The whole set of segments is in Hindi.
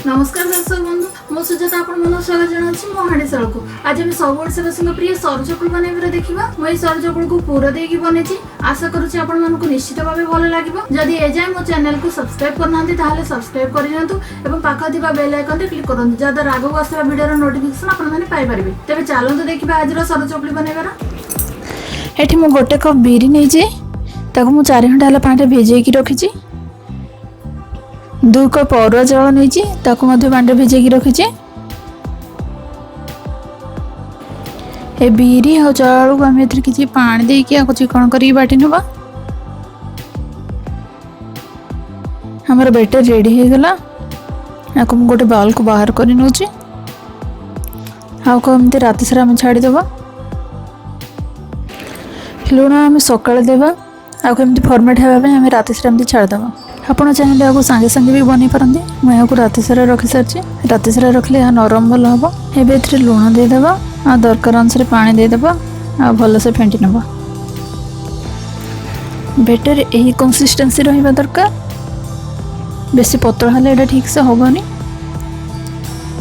नमस्कार दर्शक बंधु मो सुजाता आपण मन स्वागत जनाछि मो हाडी सरल को। आज हम सब ओडिसावासी प्रिय सरू चकुली बनाइबार देखिबा। मो ए सरू चकुली को पूरा देकी बनेछि। आशा करूछि आपण मन को निश्चित भाबे भलो लागिबो। जदि ए जाय मो चैनल को सब्सक्राइब करनांती ताहाले सब्सक्राइब करि नियंतु एवं पाखा दिबा बेल आइकन रे क्लिक करंतु जदा रागो आसरा वीडियो रो नोटिफिकेशन आपण माने पाइ परिबे। तबे चलंतु देखिबा आज रो सरू चकुली बनाइबार। एठी मो गोटे कप बिरी नै जे ताको मो 4 घंटा हला पानी भेजे की रखिछि। 2 कप अरुआ चाउल नहीं ताको मध्य पानी भिजेकी रखीचे। ए बिरी आ चाउल को आम एथि किछि पानी देकी आको चिकन करी बाटी नबा। हमर बैटर रेडी हे गला। आको गोटे बाउल को बाहर करी नउची। आको हमते राति सारा हम छाड़ी देबा। लूण आम सकाळ देबा। आको एमती फॉर्मेट हेबा पे हम राति सारा एमती छाड़ देबा। आपण चाहिए आपको सांगे सांगे भी बनी पारती। मुझे राति सारा रखी सारी। राति सारा रखले यह नरम भल हम। एवं लुण देदेबा आ दरकार अनुसार पानी देदेबा आ भल से फेंटी नबा। बेटर यही कंसिस्टेंसी रहिबा दरकार। बेसी पतला हेले एटा ठीक से होबनी।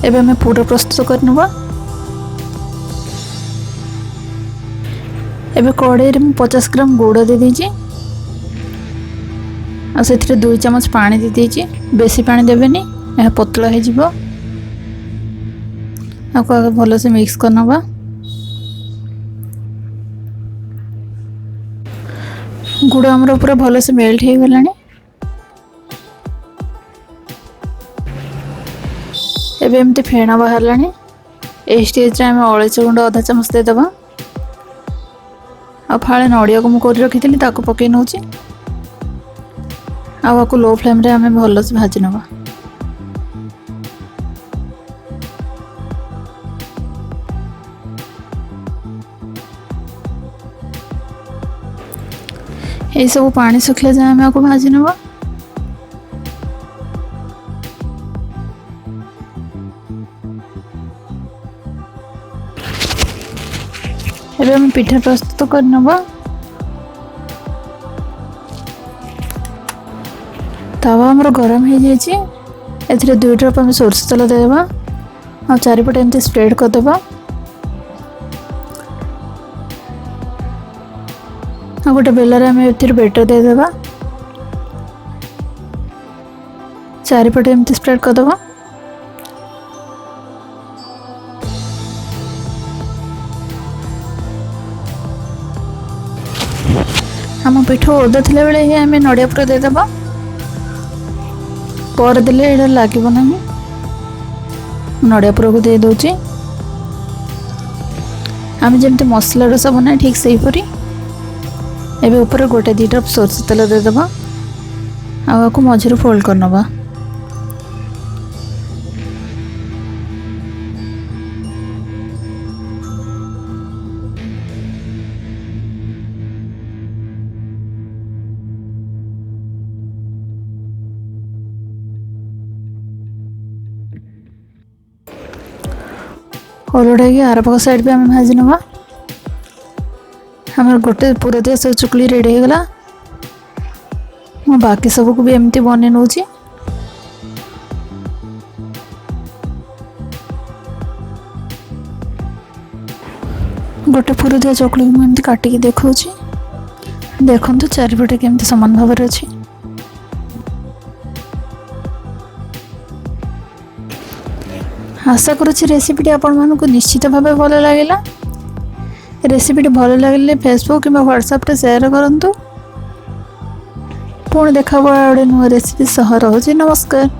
एबे हमें पूरा प्रस्तुत कर नबा। एबे कड़ाई रे 50 ग्राम गुड़ दे दीजिए। आ से 2 चम्मच पानी दे दीजिए। बेसी पानी देवेनी यह पतला हो जिवो। आपको आगे भल से मिक्स करनबा। गुड़ हमर पूरा भल से मेल्ट हो गलानी। एबे एमती फेण बाहरलानी। ए स्टेज रे हम अलैची गुंड आधा चम्मच दे दबा। आ फाळे नडिया को मु कर रखितली ताको पके नउची। आपको लो फ्लेम रे हमें भल से भाजी नवा। ये सब पानी सुखले जाए हमें आपको भाजी नवा। एबे हम पिठा प्रस्तुत कर नवा। तवा हमर गरम हो जाइए। एथिरे 2 ड्रॉप हम सोरस तेल देवा और चारिपटे एमती स्प्रेड कर देबा। आ गोटे बेलर हम एथिरे बैटर दे देबा। चारिपटे एमती स्प्रेड कर देबा। हम पिठो ओदा थिला बेले ही हम नडिया पूरा दे देबा। पर देले एटा लागबो नाही। नडिया पूरा को दे दोची। हम जेमते मसला रसा बना ठीक सही परी। एबे ऊपर गोटे 2 ड्रॉप सोरस तेल दे देबा। आ को मझिरो फोल्ड करनबा। ओलड़ा की आर पक साइड पे हमें भाजी नवा। हमारे गोटे पूरा दिया सब चुकली रेडी हो गला। बाकी सब को भी एमती बने नौची। गोटे पूरा दिया चकली को एमती काटिकी देखौची। देखंतु चारिपटे केमती समान भाव रे अछि। आशा करुँच रेसिपीटी आपण मानक निश्चित भाव भल लगे। रेसिपीटी भल लगे फेसबुक कि व्हाट्सएप रे शेयर करंतु। पुणी देखा गोटे नुआ रेसिपी सह रहुछि। नमस्कार।